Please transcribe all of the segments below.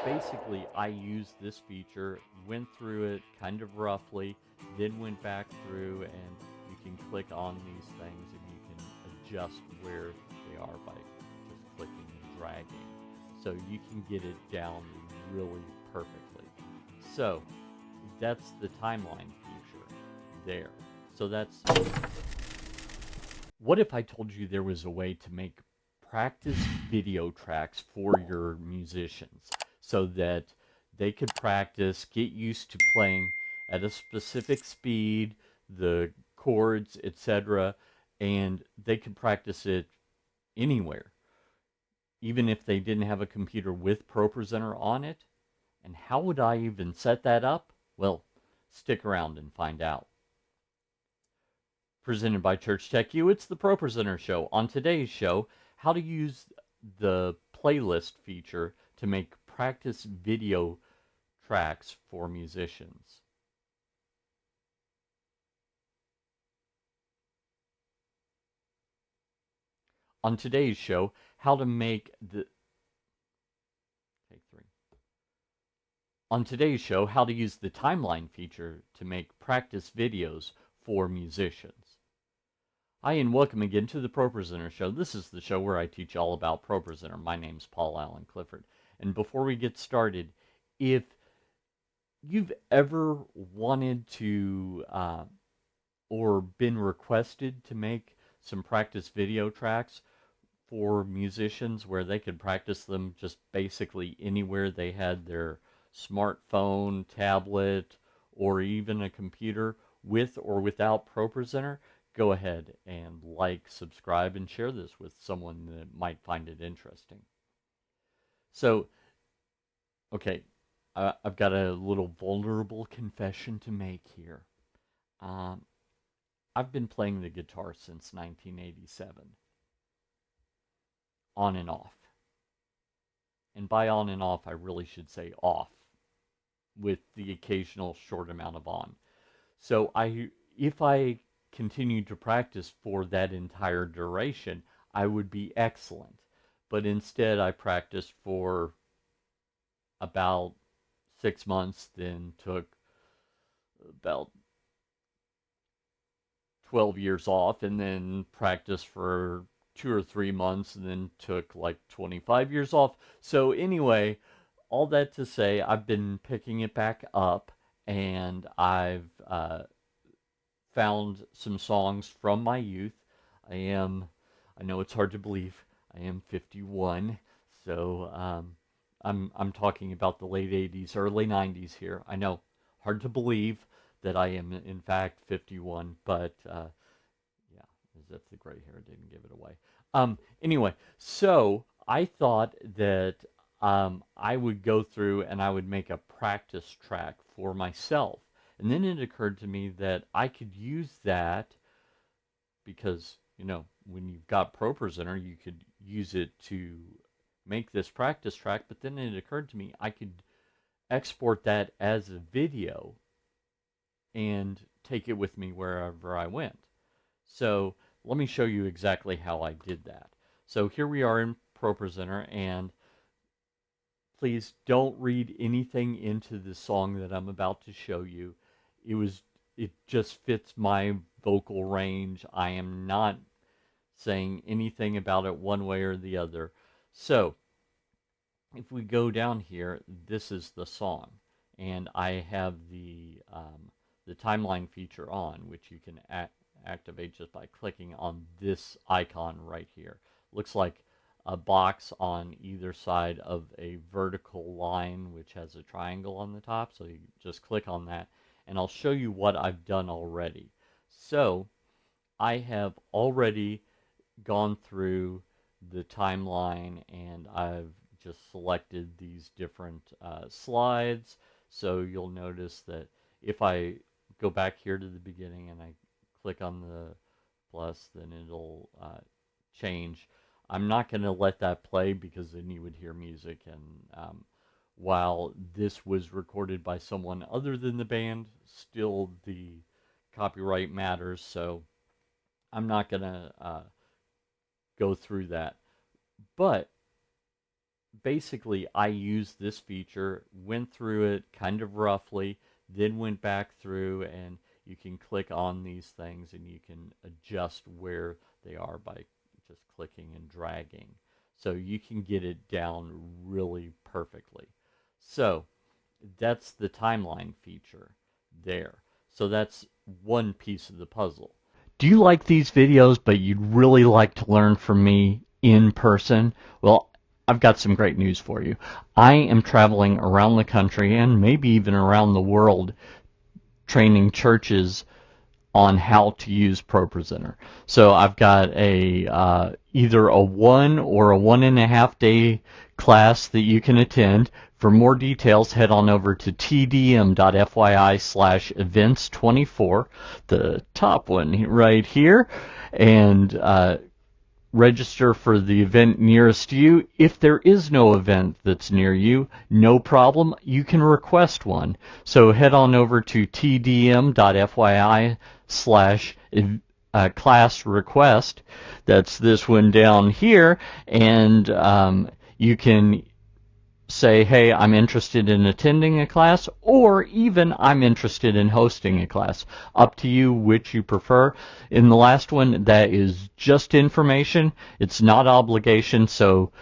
basically I used this feature, went through it kind of roughly, then went back through, and you can click on these things and you can adjust where they are by just clicking and dragging. So you can get it down really perfectly. So that's the timeline feature there. So that's, what if I told you there was a way to make practice video tracks for your musicians so that they could practice, get used to playing at a specific speed, the chords, etc., and they could practice it anywhere, even if they didn't have a computer with ProPresenter on it? And how would I even set that up? Well, stick around and find out. Presented by Church Tech U, it's the ProPresenter Show. On today's show, how to use the playlist feature to make practice video tracks for musicians. On today's show, how to make the take 3. On today's show, how to use the timeline feature to make practice videos for musicians. Hi, and welcome again to the ProPresenter Show. This is the show where I teach all about ProPresenter. My name's Paul Allen Clifford. And before we get started, if you've ever wanted to or been requested to make some practice video tracks for musicians where they could practice them just basically anywhere they had their smartphone, tablet, or even a computer with or without ProPresenter, go ahead and like, subscribe, and share this with someone that might find it interesting. So, okay, I've got a little vulnerable confession to make here. I've been playing the guitar since 1987, on and off. And by on and off, I really should say off, with the occasional short amount of on. So if I continued to practice for that entire duration, I would be excellent. But instead, I practiced for about 6 months, then took about 12 years off, and then practiced for 2 or 3 months, and then took like 25 years off. So anyway, all that to say, I've been picking it back up, and I've found some songs from my youth. I know it's hard to believe, I am 51, so I'm talking about the late 80s, early 90s here. I know, hard to believe that I am in fact 51, but yeah, as if the gray hair didn't give it away. Anyway, so I thought that I would go through and I would make a practice track for myself. And then it occurred to me that I could use that because, you know, when you've got ProPresenter, you could use it to make this practice track. But then it occurred to me I could export that as a video and take it with me wherever I went. So let me show you exactly how I did that. So here we are in ProPresenter, and please don't read anything into the song that I'm about to show you. It just fits my vocal range. I am not saying anything about it one way or the other. So if we go down here, this is the song, and I have the timeline feature on, which you can activate just by clicking on this icon right here. Looks like a box on either side of a vertical line which has a triangle on the top, so you just click on that, and I'll show you what I've done already. So I have already gone through the timeline, and I've just selected these different slides. So you'll notice that if I go back here to the beginning and I click on the plus, then it'll change. I'm not going to let that play because then you would hear music, and while this was recorded by someone other than the band, still the copyright matters, so I'm not going to go through that. But basically I used this feature, went through it kind of roughly, then went back through, and you can click on these things and you can adjust where they are by just clicking and dragging. So you can get it down really perfectly. So that's the timeline feature there. So that's one piece of the puzzle. Do you like these videos, but you'd really like to learn from me in person? Well, I've got some great news for you. I am traveling around the country and maybe even around the world training churches on how to use ProPresenter. So I've got a either a 1 or a 1.5 day class that you can attend. For more details, head on over to TDM.fyi/events24, the top one right here, and register for the event nearest you. If there is no event that's near you, no problem. You can request one. So head on over to tdm.fyi/class request. That's this one down here. And you can say, hey, I'm interested in attending a class, or even I'm interested in hosting a class. Up to you which you prefer. In the last one, that is just information. It's not obligation, so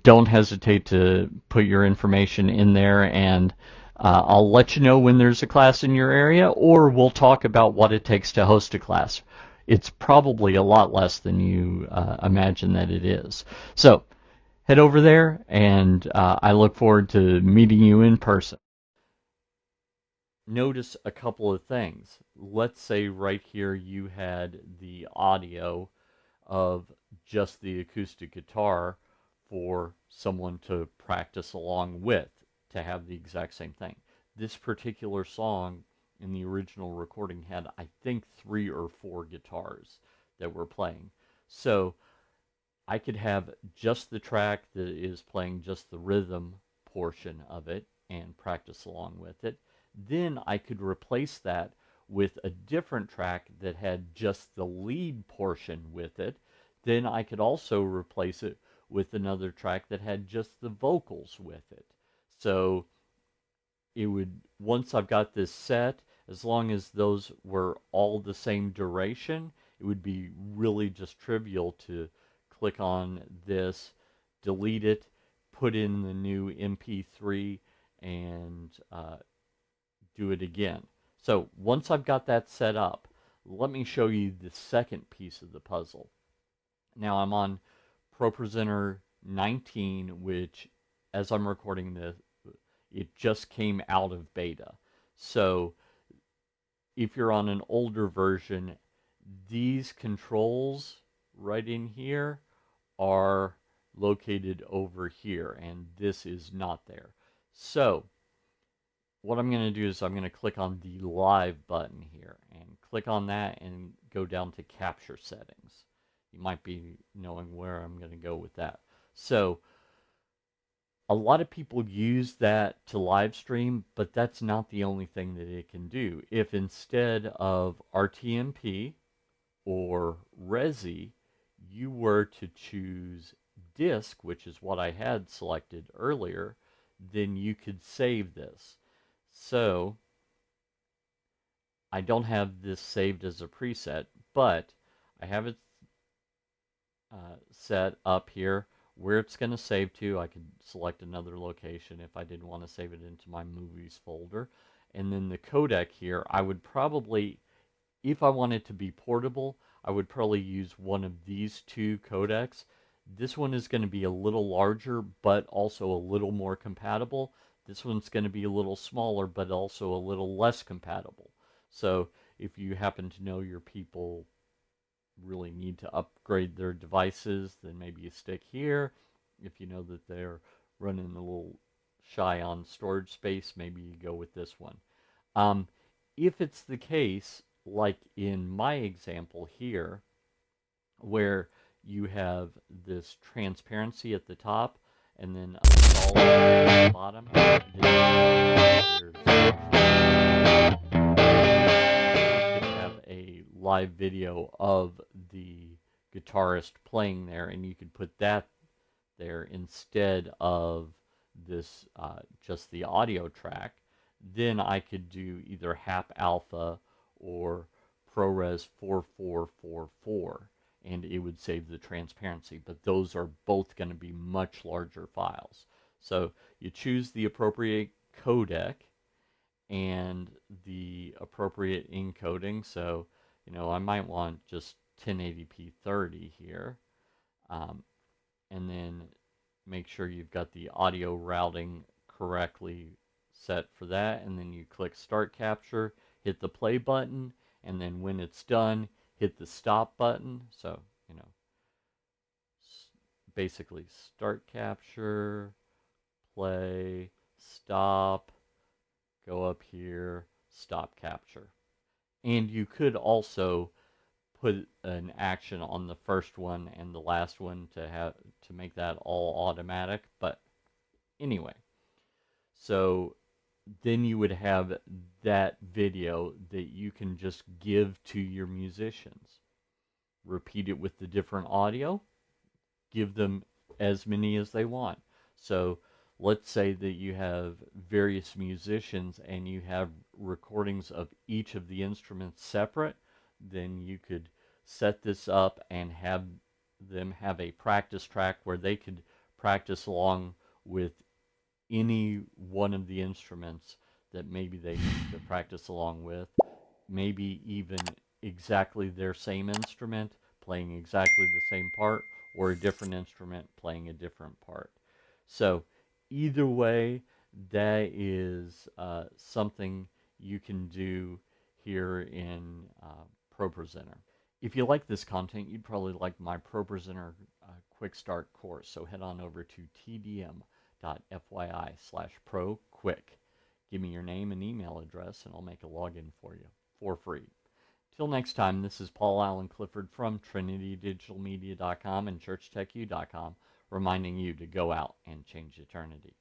don't hesitate to put your information in there, and I'll let you know when there's a class in your area, or we'll talk about what it takes to host a class. It's probably a lot less than you imagine that it is. So head over there, and I look forward to meeting you in person. Notice a couple of things. Let's say right here you had the audio of just the acoustic guitar for someone to practice along with, to have the exact same thing. This particular song in the original recording had, I think, 3 or 4 guitars that were playing. So I could have just the track that is playing just the rhythm portion of it and practice along with it. Then I could replace that with a different track that had just the lead portion with it. Then I could also replace it with another track that had just the vocals with it. So it would, once I've got this set, as long as those were all the same duration, it would be really just trivial to click on this, delete it, put in the new MP3, and do it again. So once I've got that set up, let me show you the second piece of the puzzle. Now I'm on ProPresenter 19, which, as I'm recording this, it just came out of beta. So if you're on an older version, these controls right in here are located over here, and this is not there. So what I'm going to do is I'm going to click on the live button here and click on that and go down to capture settings. You might be knowing where I'm going to go with that. So a lot of people use that to live stream, but that's not the only thing that it can do. If instead of RTMP or Resi, you were to choose disk, which is what I had selected earlier, then you could save this. So I don't have this saved as a preset, but I have it set up here where it's going to save to. I could select another location if I didn't want to save it into my movies folder. And then the codec here, I would probably, if I wanted to be portable, I would probably use one of these 2 codecs. This one is going to be a little larger, but also a little more compatible. This one's going to be a little smaller, but also a little less compatible. So if you happen to know your people really need to upgrade their devices, then maybe you stick here. If you know that they're running a little shy on storage space, maybe you go with this one. If it's the case, like in my example here, where you have this transparency at the top and then a solid at the bottom, have a live video of the guitarist playing there, and you could put that there instead of this just the audio track, then I could do either HAP Alpha or ProRes 4444, and it would save the transparency. But those are both going to be much larger files. So you choose the appropriate codec and the appropriate encoding. So, I might want just 1080p 30 here. And then make sure you've got the audio routing correctly set for that. And then you click Start Capture, hit the play button, and then when it's done, hit the stop button. So, basically start capture, play, stop, go up here, stop capture. And you could also put an action on the first one and the last one to make that all automatic. But anyway, so then you would have that video that you can just give to your musicians. Repeat it with the different audio, give them as many as they want. So let's say that you have various musicians and you have recordings of each of the instruments separate, then you could set this up and have them have a practice track where they could practice along with any one of the instruments that maybe they need to practice along with, maybe even exactly their same instrument playing exactly the same part, or a different instrument playing a different part. So either way, that is something you can do here in ProPresenter. If you like this content, you'd probably like my ProPresenter Quick Start course. So head on over to TDM.fyi/ProQuick. Give me your name and email address, and I'll make a login for you for free. Till next time, this is Paul Allen Clifford from TrinityDigitalMedia.com and ChurchTechU.com, reminding you to go out and change eternity.